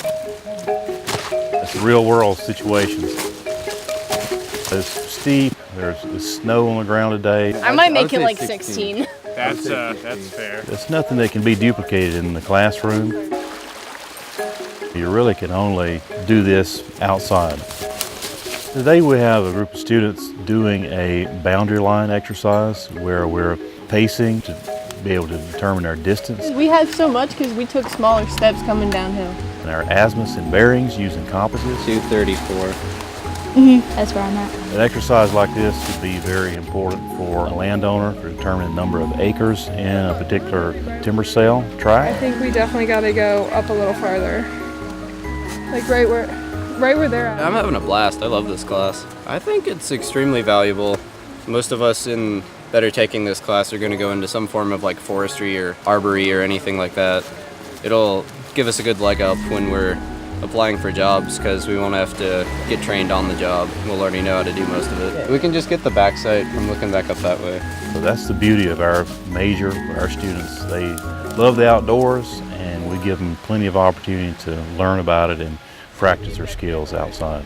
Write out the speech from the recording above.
It's real world situations. It's steep, there's snow on the ground today. I might make it like 16. That's fair. It's nothing that can be duplicated in the classroom. You really can only do this outside. Today we have a group of students doing a boundary line exercise where we're pacing to be able to determine our distance. We had so much because we took smaller steps coming downhill. And our azimuths and bearings using compasses. 234. That's where I'm at. An exercise like this would be very important for a landowner to determine the number of acres in a particular timber sale I tract. think we definitely got to go up a little farther. Like right where they're at. I'm having a blast. I love this class. I think it's extremely valuable. Most of us that are taking this class are going to go into some form of like forestry or arbory or anything like that. It'll give us a good leg up when we're applying for jobs because we won't have to get trained on the job. We'll already know how to do most of it. We can just get the backside from looking back up that way. So that's the beauty of our major for our students. They love the outdoors and we give them plenty of opportunity to learn about it and practice their skills outside.